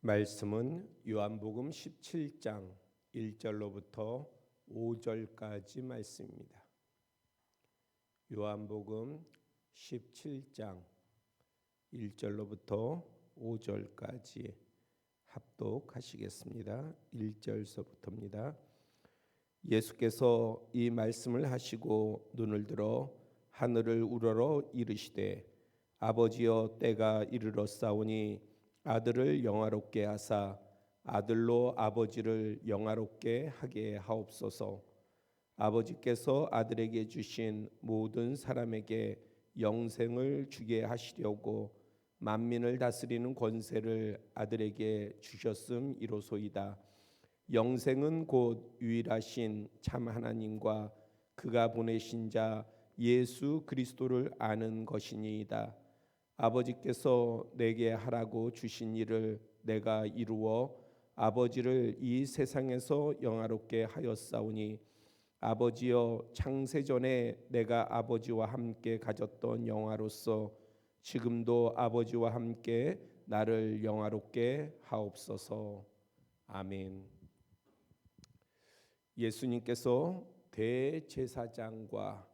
말씀은 요한복음 17장 1절로부터 5절까지 말씀입니다. 요한복음 17장 1절로부터 5절까지 합독하시겠습니다. 1절서부터입니다. 예수께서 이 말씀을 하시고 눈을 들어 하늘을 우러러 이르시되 아버지여 때가 이르렀사오니 아들을 영화롭게 하사 아들로 아버지를 영화롭게 하게 하옵소서. 아버지께서 아들에게 주신 모든 사람에게 영생을 주게 하시려고 만민을 다스리는 권세를 아들에게 주셨음이로소이다. 영생은 곧 유일하신 참 하나님과 그가 보내신 자 예수 그리스도를 아는 것이니이다. 아버지께서 내게 하라고 주신 일을 내가 이루어 아버지를 이 세상에서 영화롭게 하였사오니 아버지여 창세전에 내가 아버지와 함께 가졌던 영화로서 지금도 아버지와 함께 나를 영화롭게 하옵소서. 아멘. 예수님께서 대제사장과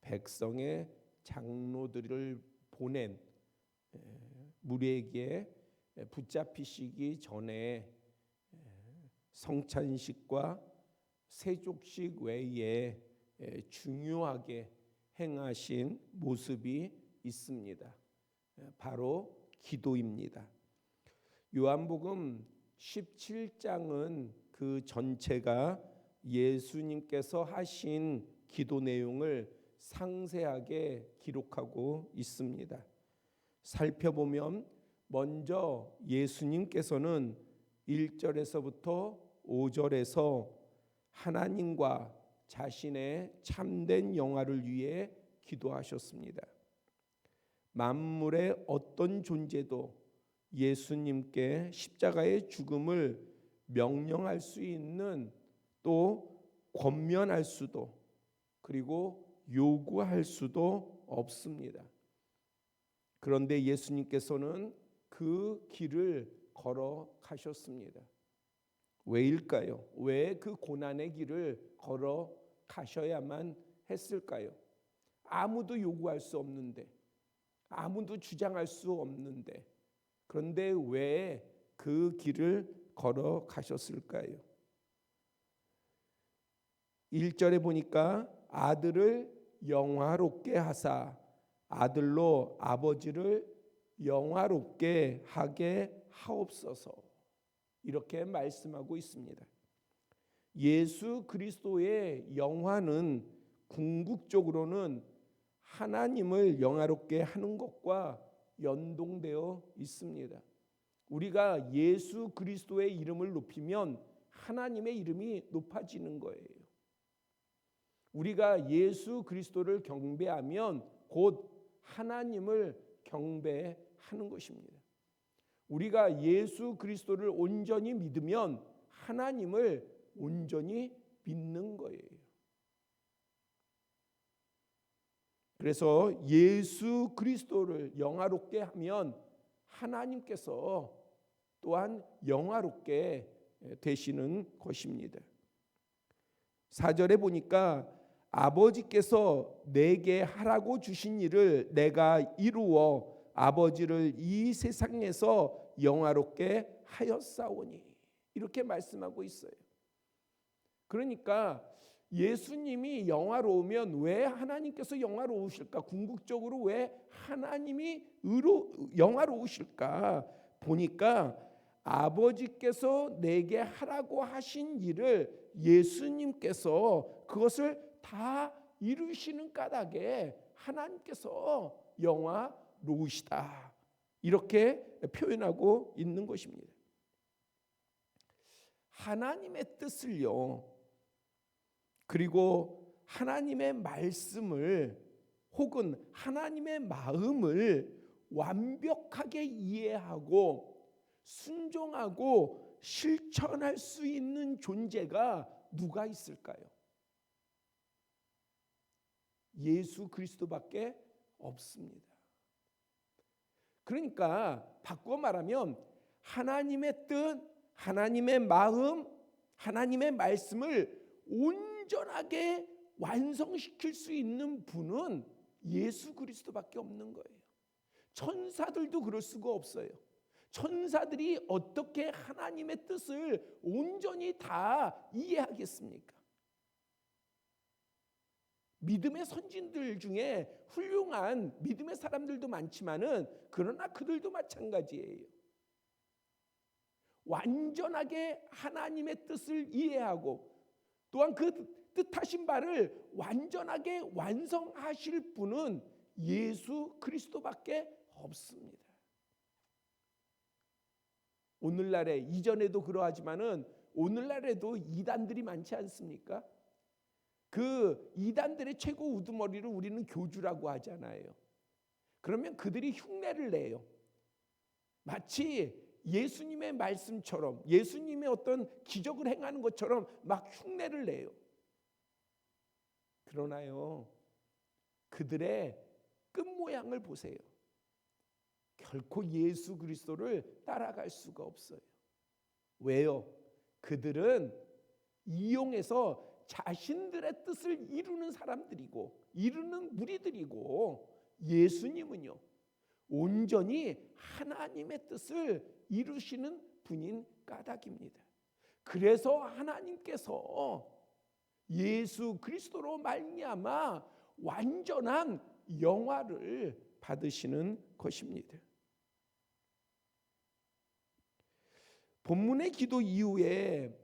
백성의 장로들을 보낸 무리에게 붙잡히시기 전에 성찬식과 세족식 외에 중요하게 행하신 모습이 있습니다. 바로 기도입니다. 요한복음 17장은 그 전체가 예수님께서 하신 기도 내용을 상세하게 기록하고 있습니다. 살펴보면 먼저 예수님께서는 1절에서부터 5절에서 하나님과 자신의 참된 영화를 위해 기도하셨습니다. 만물의 어떤 존재도 예수님께 십자가의 죽음을 명령할 수 있는, 또 권면할 수도 그리고 요구할 수도 없습니다. 그런데 예수님께서는 그 길을 걸어가셨습니다. 왜일까요? 왜 그 고난의 길을 걸어가셔야만 했을까요? 아무도 요구할 수 없는데, 아무도 주장할 수 없는데, 그런데 왜 그 길을 걸어가셨을까요? 1절에 보니까 아들을 영화롭게 하사 아들로 아버지를 영화롭게 하게 하옵소서, 이렇게 말씀하고 있습니다. 예수 그리스도의 영화는 궁극적으로는 하나님을 영화롭게 하는 것과 연동되어 있습니다. 우리가 예수 그리스도의 이름을 높이면 하나님의 이름이 높아지는 거예요. 우리가 예수 그리스도를 경배하면 곧 하나님을 경배하는 것입니다. 우리가 예수 그리스도를 온전히 믿으면 하나님을 온전히 믿는 거예요. 그래서 예수 그리스도를 영화롭게 하면 하나님께서 또한 영화롭게 되시는 것입니다. 4절에 보니까 아버지께서 내게 하라고 주신 일을 내가 이루어 아버지를 이 세상에서 영화롭게 하였사오니, 이렇게 말씀하고 있어요. 그러니까 예수님이 영화로우면 왜 하나님께서 영화로우실까? 궁극적으로 왜 하나님이 영화로우실까? 보니까 아버지께서 내게 하라고 하신 일을 예수님께서 그것을 다 이루시는 까닭에 하나님께서 영화로우시다, 이렇게 표현하고 있는 것입니다. 하나님의 뜻을요, 그리고 하나님의 말씀을 혹은 하나님의 마음을 완벽하게 이해하고 순종하고 실천할 수 있는 존재가 누가 있을까요? 예수 그리스도밖에 없습니다. 그러니까 바꿔 말하면 하나님의 뜻, 하나님의 마음, 하나님의 말씀을 온전하게 완성시킬 수 있는 분은 예수 그리스도밖에 없는 거예요. 천사들도 그럴 수가 없어요. 천사들이 어떻게 하나님의 뜻을 온전히 다 이해하겠습니까? 믿음의 선진들 중에 훌륭한 믿음의 사람들도 많지만은 그러나 그들도 마찬가지예요. 완전하게 하나님의 뜻을 이해하고 또한 그 뜻하신 바를 완전하게 완성하실 분은 예수 그리스도밖에 없습니다. 오늘날에 이전에도 그러하지만은 오늘날에도 이단들이 많지 않습니까? 그 이단들의 최고 우두머리를 우리는 교주라고 하잖아요. 그러면 그들이 흉내를 내요. 마치 예수님의 말씀처럼 예수님의 어떤 기적을 행하는 것처럼 막 흉내를 내요. 그러나요, 그들의 끝모양을 보세요. 결코 예수 그리스도를 따라갈 수가 없어요. 왜요? 그들은 이용해서 자신들의 뜻을 이루는 사람들이고 이루는 무리들이고, 예수님은요 온전히 하나님의 뜻을 이루시는 분인 까닭입니다. 그래서 하나님께서 예수 그리스도로 말미암아 완전한 영화를 받으시는 것입니다. 본문의 기도 이후에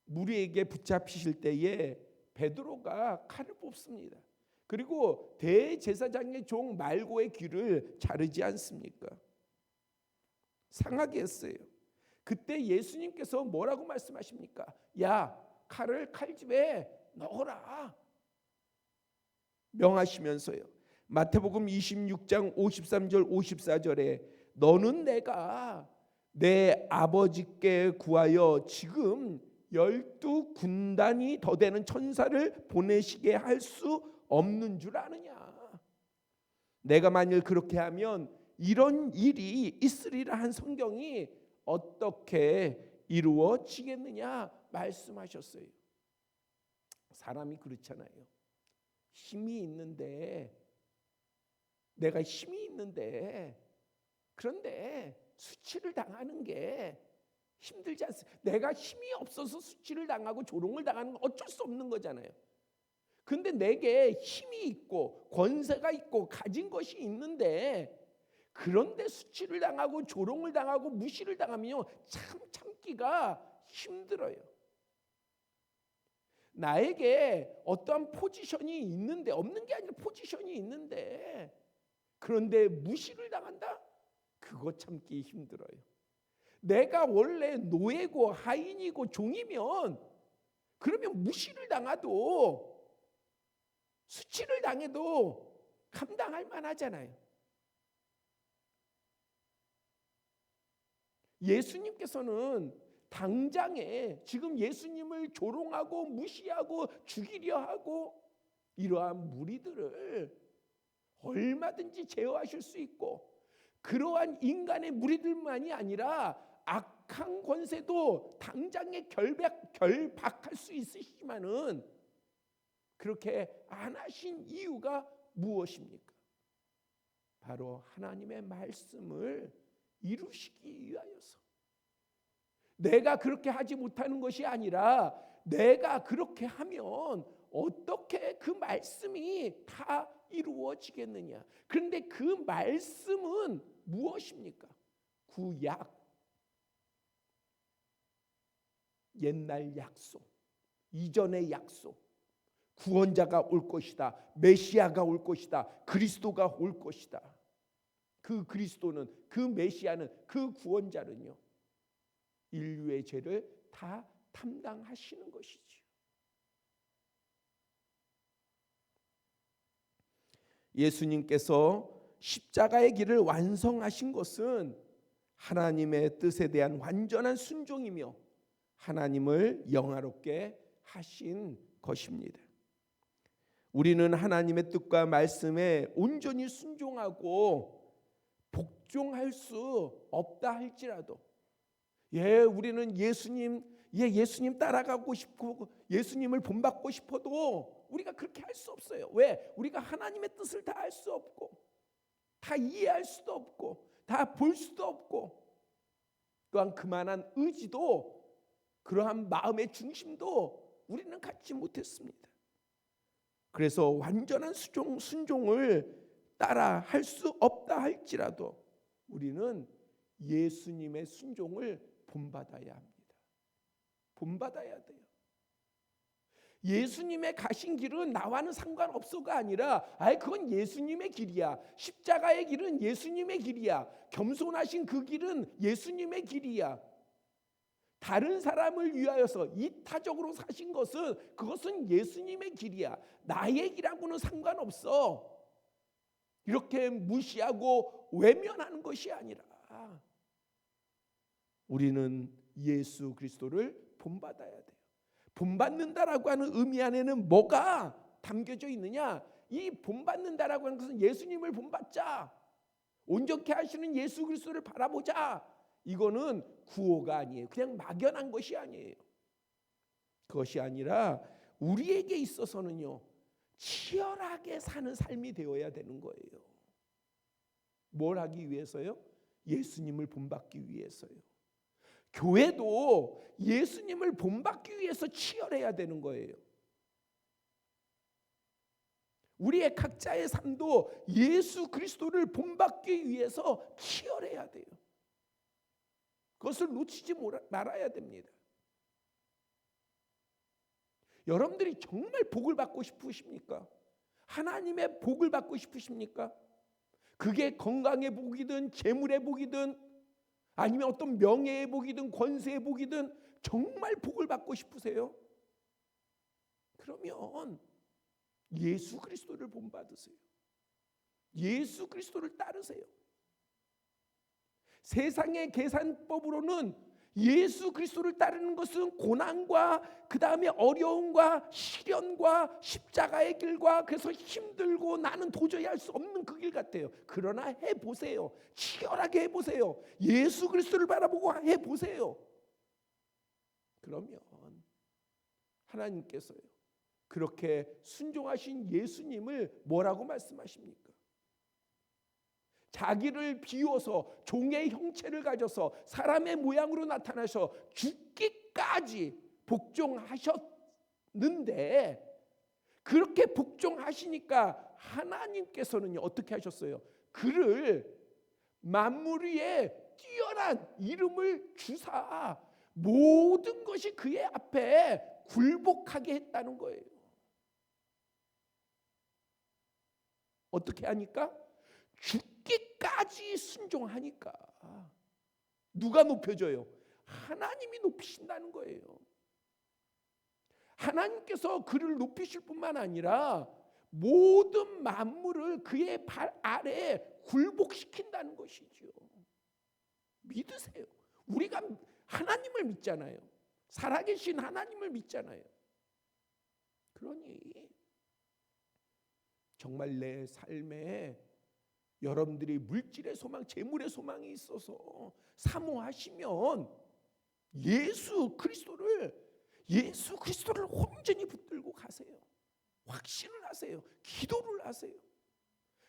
무리에게 붙잡히실 때에 베드로가 칼을 뽑습니다. 그리고 대제사장의 종 말고의 귀를 자르지 않습니까? 상하게 했어요. 그때 예수님께서 뭐라고 말씀하십니까? 야, 칼을 칼집에 넣어라 명하시면서요. 마태복음 26장 53절 54절에 너는 내가 내 아버지께 구하여 지금 12군단이 더 되는 천사를 보내시게 할 수 없는 줄 아느냐. 내가 만일 그렇게 하면 이런 일이 있으리라 한 성경이 어떻게 이루어지겠느냐 말씀하셨어요. 사람이 그렇잖아요. 힘이 있는데, 내가 힘이 있는데 그런데 수치를 당하는 게 힘들지 않습니까? 내가 힘이 없어서 수치를 당하고 조롱을 당하는 건 어쩔 수 없는 거잖아요. 근데 내게 힘이 있고 권세가 있고 가진 것이 있는데, 그런데 수치를 당하고 조롱을 당하고 무시를 당하면요 참 참기가 힘들어요. 나에게 어떠한 포지션이 있는데, 없는 게 아니라 포지션이 있는데 그런데 무시를 당한다? 그거 참기 힘들어요. 내가 원래 노예고 하인이고 종이면 그러면 무시를 당해도 수치를 당해도 감당할 만하잖아요. 예수님께서는 당장에 지금 예수님을 조롱하고 무시하고 죽이려 하고 이러한 무리들을 얼마든지 제어하실 수 있고, 그러한 인간의 무리들만이 아니라 악한 권세도 당장에 결박할 수 있으시지만은 그렇게 안 하신 이유가 무엇입니까? 바로 하나님의 말씀을 이루시기 위하여서. 내가 그렇게 하지 못하는 것이 아니라 내가 그렇게 하면 어떻게 그 말씀이 다 이루어지겠느냐. 그런데 그 말씀은 무엇입니까? 구약, 옛날 약속, 이전의 약속, 구원자가 올 것이다, 메시아가 올 것이다, 그리스도가 올 것이다. 그 그리스도는, 그 메시아는, 그 구원자는요 인류의 죄를 다 담당하시는 것이지요. 예수님께서 십자가의 길을 완성하신 것은 하나님의 뜻에 대한 완전한 순종이며 하나님을 영화롭게 하신 것입니다. 우리는 하나님의 뜻과 말씀에 온전히 순종하고 복종할 수 없다 할지라도, 우리는 예수님 따라가고 싶고 예수님을 본받고 싶어도 우리가 그렇게 할 수 없어요. 왜? 우리가 하나님의 뜻을 다 알 수 없고, 다 이해할 수도 없고, 다 볼 수도 없고, 또한 그만한 의지도, 그러한 마음의 중심도 우리는 갖지 못했습니다. 그래서 완전한 순종을 따라 할 수 없다 할지라도 우리는 예수님의 순종을 본받아야 합니다. 본받아야 돼요. 예수님의 가신 길은 나와는 상관없어가 아니라 그건 예수님의 길이야. 십자가의 길은 예수님의 길이야. 겸손하신 그 길은 예수님의 길이야. 다른 사람을 위하여서 이타적으로 사신 그것은 예수님의 길이야. 나의 길하고는 상관없어. 이렇게 무시하고 외면하는 것이 아니라 우리는 예수 그리스도를 본받아야 돼요. 본받는다라고 하는 의미 안에는 뭐가 담겨져 있느냐? 이 본받는다라고 하는 것은 예수님을 본받자, 온전케 하시는 예수 그리스도를 바라보자. 이거는 구호가 아니에요. 그냥 막연한 것이 아니에요. 그것이 아니라 우리에게 있어서는요, 치열하게 사는 삶이 되어야 되는 거예요. 뭘 하기 위해서요? 예수님을 본받기 위해서요. 교회도 예수님을 본받기 위해서 치열해야 되는 거예요. 우리의 각자의 삶도 예수 그리스도를 본받기 위해서 치열해야 돼요. 그것을 놓치지 말아야 됩니다. 여러분들이 정말 복을 받고 싶으십니까? 하나님의 복을 받고 싶으십니까? 그게 건강의 복이든 재물의 복이든 아니면 어떤 명예의 복이든 권세의 복이든 정말 복을 받고 싶으세요? 그러면 예수 그리스도를 본받으세요. 예수 그리스도를 따르세요. 세상의 계산법으로는 예수 그리스도를 따르는 것은 고난과 그 다음에 어려움과 시련과 십자가의 길과 그래서 힘들고 나는 도저히 할 수 없는 그 길 같아요. 그러나 해보세요. 치열하게 해보세요. 예수 그리스도를 바라보고 해보세요. 그러면 하나님께서요, 그렇게 순종하신 예수님을 뭐라고 말씀하십니까? 자기를 비워서 종의 형체를 가져서 사람의 모양으로 나타나셔 죽기까지 복종하셨는데, 그렇게 복종하시니까 하나님께서는요 어떻게 하셨어요? 그를 만물 위에 뛰어난 이름을 주사 모든 것이 그의 앞에 굴복하게 했다는 거예요. 어떻게 하니까? 죽기까지 순종하니까. 누가 높여줘요? 하나님이 높이신다는 거예요. 하나님께서 그를 높이실 뿐만 아니라 모든 만물을 그의 발 아래에 굴복시킨다는 것이죠. 믿으세요. 우리가 하나님을 믿잖아요. 살아계신 하나님을 믿잖아요. 그러니 정말 내 삶에 여러분들이 물질의 소망, 재물의 소망이 있어서 사모하시면 예수 그리스도를 온전히 붙들고 가세요. 확신을 하세요. 기도를 하세요.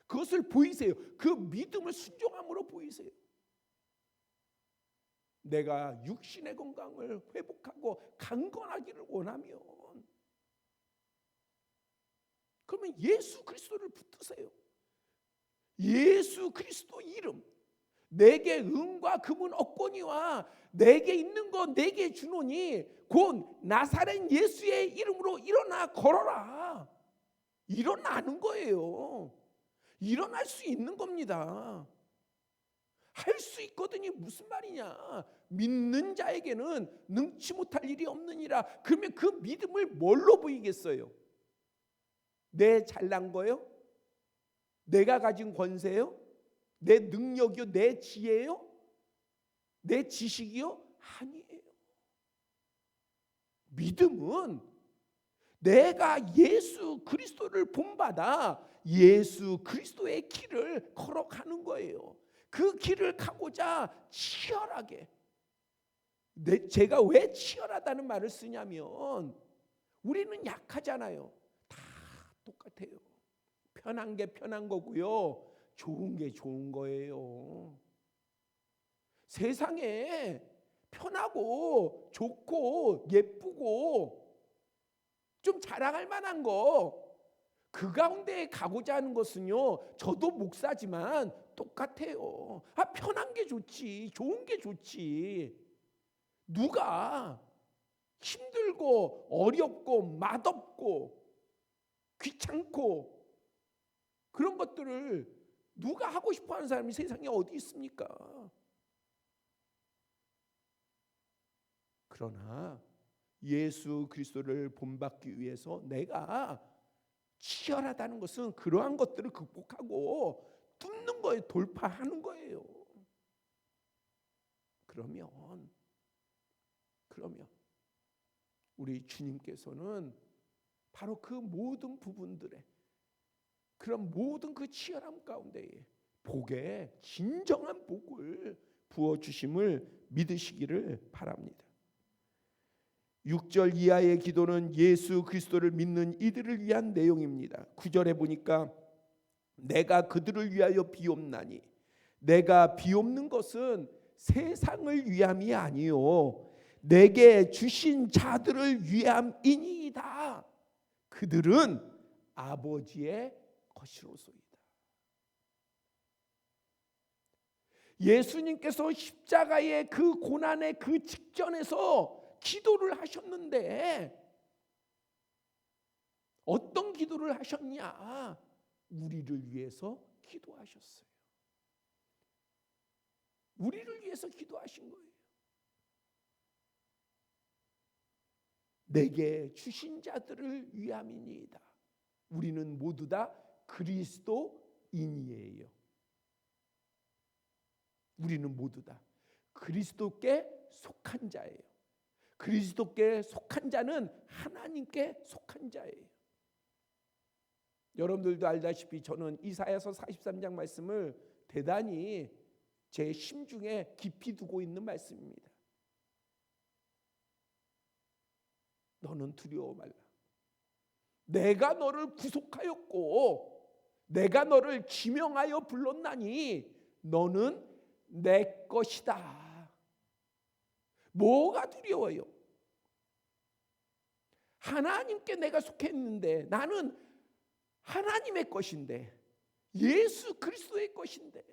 그것을 보이세요. 그 믿음을 순종함으로 보이세요. 내가 육신의 건강을 회복하고 강건하기를 원하면 그러면 예수 그리스도를 붙드세요. 예수 그리스도 이름, 내게 은과 금은 없거니와 내게 있는 거 내게 주노니 곧 나사렛 예수의 이름으로 일어나 걸어라. 일어나는 거예요. 일어날 수 있는 겁니다. 할 수 있거든요. 무슨 말이냐? 믿는 자에게는 능치 못할 일이 없느니라. 그러면 그 믿음을 뭘로 보이겠어요? 내 잘난 거요? 내가 가진 권세요? 내 능력이요? 내 지혜요? 내 지식이요? 아니에요. 믿음은 내가 예수 그리스도를 본받아 예수 그리스도의 길을 걸어가는 거예요. 그 길을 가고자 치열하게 제가 왜 치열하다는 말을 쓰냐면 우리는 약하잖아요. 다 똑같아요. 편한 게 편한 거고요. 좋은 게 좋은 거예요. 세상에 편하고 좋고 예쁘고 좀 자랑할 만한 거, 그 가운데 가고자 하는 것은요, 저도 목사지만 똑같아요. 편한 게 좋지, 좋은 게 좋지. 누가 힘들고 어렵고 맛없고 귀찮고 그런 것들을 누가 하고 싶어 하는 사람이 세상에 어디 있습니까? 그러나 예수 그리스도를 본받기 위해서 내가 치열하다는 것은 그러한 것들을 극복하고 뚫는 거예요. 돌파하는 거예요. 그러면 우리 주님께서는 바로 그 모든 부분들에, 그런 모든 그 치열함 가운데에 복에 진정한 복을 부어주심을 믿으시기를 바랍니다. 6절 이하의 기도는 예수 그리스도를 믿는 이들을 위한 내용입니다. 9절에 보니까 내가 그들을 위하여 비옵나니, 내가 비옵는 것은 세상을 위함이 아니요 내게 주신 자들을 위함이니이다. 그들은 아버지의 것이로소이다. 예수님께서 십자가의 그 고난의 그 직전에서 기도를 하셨는데 어떤 기도를 하셨냐? 우리를 위해서 기도하셨어요. 우리를 위해서 기도하신 거예요. 내게 주신 자들을 위함이니이다. 우리는 모두 다 그리스도인이에요. 우리는 모두 다 그리스도께 속한 자예요. 그리스도께 속한 자는 하나님께 속한 자예요. 여러분들도 알다시피 저는 이사야서 43장 말씀을 대단히 제 심중에 깊이 두고 있는 말씀입니다. 너는 두려워 말라. 내가 너를 구속하였고 내가 너를 지명하여 불렀나니 너는 내 것이다. 뭐가 두려워요? 하나님께 내가 속했는데, 나는 하나님의 것인데, 예수 그리스도의 것인데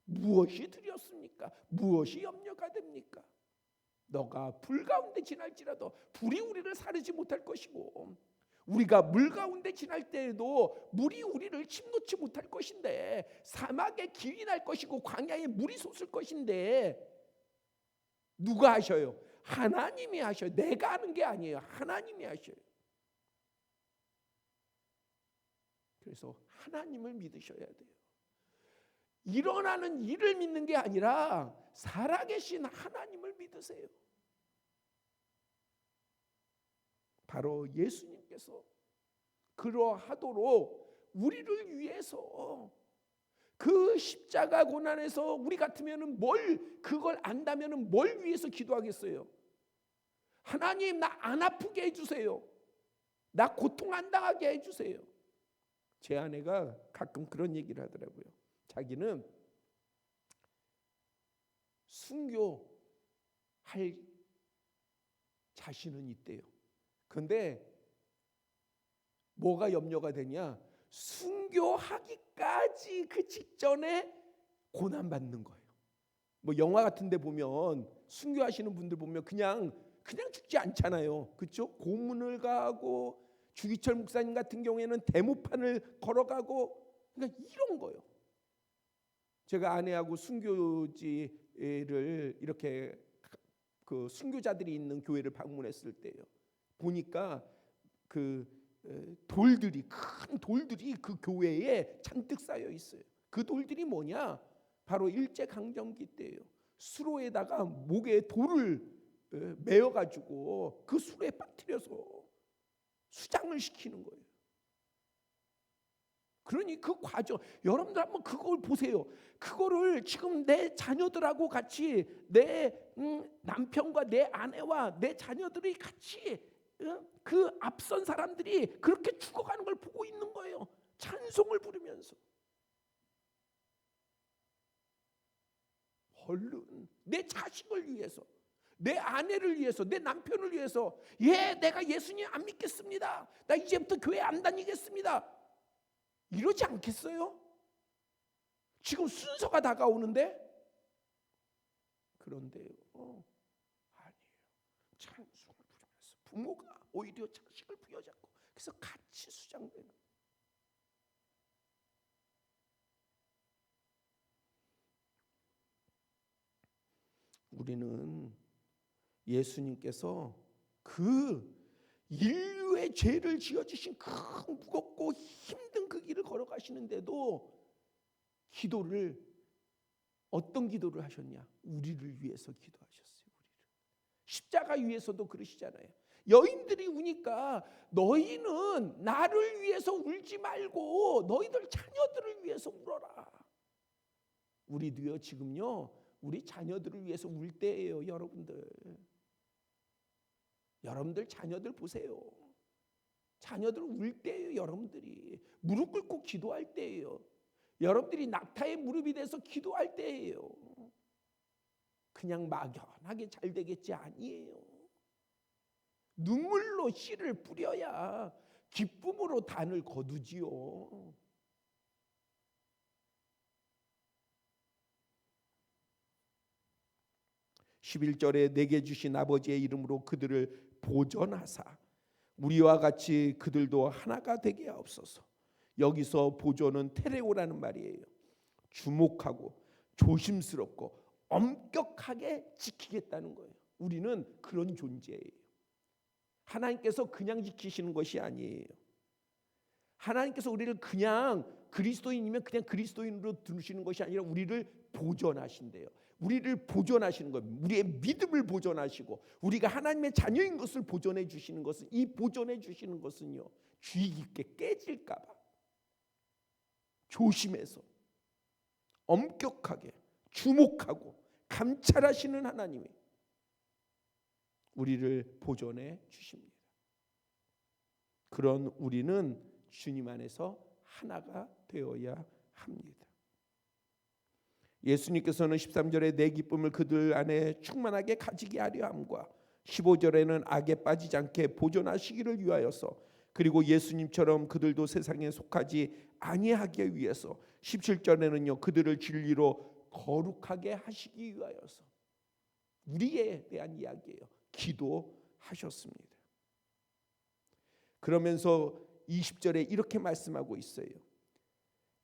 무엇이 두렵습니까? 무엇이 염려가 됩니까? 너가 불 가운데 지날지라도 불이 우리를 사르지 못할 것이고, 우리가 물 가운데 지날 때에도 물이 우리를 침놓지 못할 것인데, 사막에 길이 날 것이고 광야에 물이 솟을 것인데, 누가 하셔요? 하나님이 하셔요. 내가 하는 게 아니에요. 하나님이 하셔요. 그래서 하나님을 믿으셔야 돼요. 일어나는 일을 믿는 게 아니라 살아계신 하나님을 믿으세요. 바로 예수님께서 그러하도록 우리를 위해서 그 십자가 고난에서 우리 같으면은 그걸 안다면은 뭘 위해서 기도하겠어요? 하나님, 나 안 아프게 해주세요. 나 고통 안 당하게 해주세요. 제 아내가 가끔 그런 얘기를 하더라고요. 자기는 순교할 자신은 있대요. 근데 뭐가 염려가 되냐? 순교하기까지 그 직전에 고난받는 거예요. 뭐 영화 같은 데 보면 순교하시는 분들 보면 그냥 죽지 않잖아요. 그렇죠? 고문을 가고, 주기철 목사님 같은 경우에는 데모판을 걸어가고, 그러니까 이런 거예요. 제가 아내하고 순교지를 이렇게 그 순교자들이 있는 교회를 방문했을 때요, 보니까 그 돌들이, 큰 돌들이 그 교회에 잔뜩 쌓여 있어요. 그 돌들이 뭐냐? 바로 일제강점기 때예요. 수로에다가 목에 돌을 메어가지고 그 수로에 빠뜨려서 수장을 시키는 거예요. 그러니 그 과정, 여러분들 한번 그걸 보세요. 그거를 지금 내 자녀들하고 같이 내 남편과 내 아내와 내 자녀들이 같이 그 앞선 사람들이 그렇게 죽어가는 걸 보고 있는 거예요. 찬송을 부르면서. 얼른 내 자식을 위해서, 내 아내를 위해서, 내 남편을 위해서, 내가 예수님 안 믿겠습니다, 나 이제부터 교회 안 다니겠습니다, 이러지 않겠어요? 지금 순서가 다가오는데. 그런데요, 아니에요. 찬송을 부르면서 부모가 오히려 자식을 부여잡고, 그래서 같이 수장되는. 우리는 예수님께서 그 인류의 죄를 지어주신 그 무겁고 힘든 그 길을 걸어가시는데도 기도를, 어떤 기도를 하셨냐? 우리를 위해서 기도하셨어요. 십자가 위에서도 그러시잖아요. 여인들이 우니까 너희는 나를 위해서 울지 말고 너희들 자녀들을 위해서 울어라. 우리도요, 지금요, 우리 자녀들을 위해서 울 때예요. 여러분들 자녀들 보세요. 자녀들 울 때예요. 여러분들이 무릎 꿇고 기도할 때예요. 여러분들이 낙타의 무릎이 돼서 기도할 때예요. 그냥 막연하게 잘 되겠지 아니에요. 눈물로 씨를 뿌려야 기쁨으로 단을 거두지요. (11절에) 내게 주신 아버지의 이름으로 그들을 보존하사 우리와 같이 그들도 하나가 되게 하옵소서. 여기서 보존은 테레오라는 말이에요. 주목하고 조심스럽고 엄격하게 지키겠다는 거예요. 우리는 그런 존재예요. 하나님께서 그냥 지키시는 것이 아니에요. 하나님께서 우리를 그냥 그리스도인이면 그냥 그리스도인으로 두시는 것이 아니라 우리를 보존하신대요. 우리를 보존하시는 거예요. 우리의 믿음을 보존하시고 우리가 하나님의 자녀인 것을 보존해 주시는 것은, 이 보존해 주시는 것은요, 주의 깊게 깨질까 봐 조심해서 엄격하게 주목하고 감찰하시는 하나님이 우리를 보존해 주십니다. 그런 우리는 주님 안에서 하나가 되어야 합니다. 예수님께서는 13절에 내 기쁨을 그들 안에 충만하게 가지게 하려 함과 15절에는 악에 빠지지 않게 보존하시기를 위하여서, 그리고 예수님처럼 그들도 세상에 속하지 아니하기 위해서 17절에는요 그들을 진리로 거룩하게 하시기 위하여서, 우리에 대한 이야기예요. 기도하셨습니다. 그러면서 20절에 이렇게 말씀하고 있어요.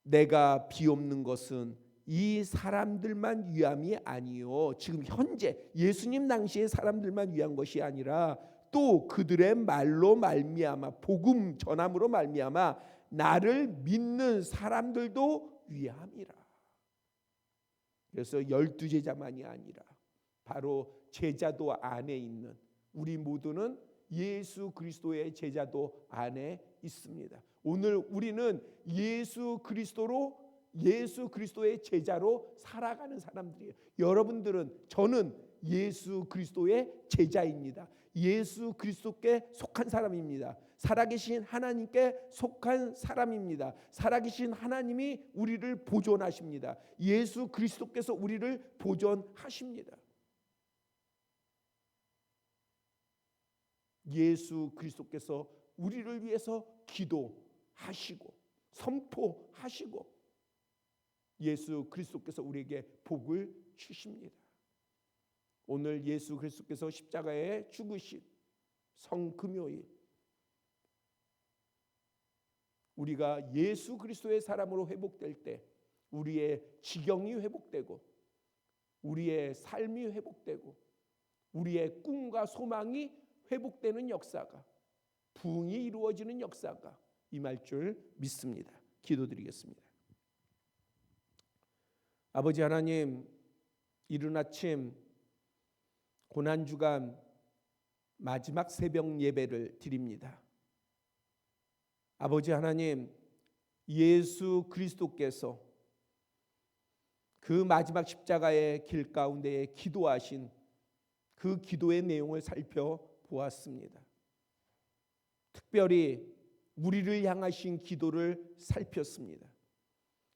내가 비옵는 것은 이 사람들만 위함이 아니요, 지금 현재 예수님 당시의 사람들만 위한 것이 아니라 또 그들의 말로 말미암아, 복음 전함으로 말미암아 나를 믿는 사람들도 위함이라. 그래서 12제자만이 아니라 바로 제자도 안에 있는 우리 모두는 예수 그리스도의 제자도 안에 있습니다. 오늘 우리는 예수 그리스도의 제자로 살아가는 사람들이에요. 여러분들은, 저는 예수 그리스도의 제자입니다. 예수 그리스도께 속한 사람입니다. 살아계신 하나님께 속한 사람입니다. 살아계신 하나님이 우리를 보존하십니다. 예수 그리스도께서 우리를 보존하십니다. 예수 그리스도께서 우리를 위해서 기도하시고 선포하시고 예수 그리스도께서 우리에게 복을 주십니다. 오늘 예수 그리스도께서 십자가에 죽으신 성금요일, 우리가 예수 그리스도의 사람으로 회복될 때 우리의 지경이 회복되고 우리의 삶이 회복되고 우리의 꿈과 소망이 회복되는 역사가, 부흥이 이루어지는 역사가 임할 줄 믿습니다. 기도드리겠습니다. 아버지 하나님, 이른 아침 고난주간 마지막 새벽 예배를 드립니다. 아버지 하나님, 예수 그리스도께서 그 마지막 십자가의 길 가운데 기도하신 그 기도의 내용을 살펴보았습니다. 특별히 우리를 향하신 기도를 살폈습니다.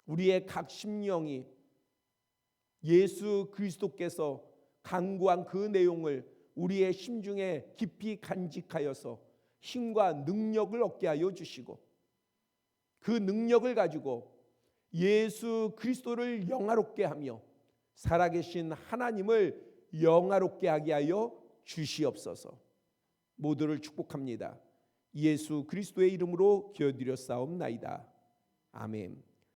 우리의 각 심령이 예수 그리스도께서 간구한 그 내용을 우리의 심중에 깊이 간직하여서 힘과 능력을 얻게 하여 주시고, 그 능력을 가지고 예수 그리스도를 영화롭게 하며 살아계신 하나님을 영화롭게 하게 하여 주시옵소서. 모두를 축복합니다. 예수 그리스도의 이름으로 기도드렸사옵나이다. 아멘.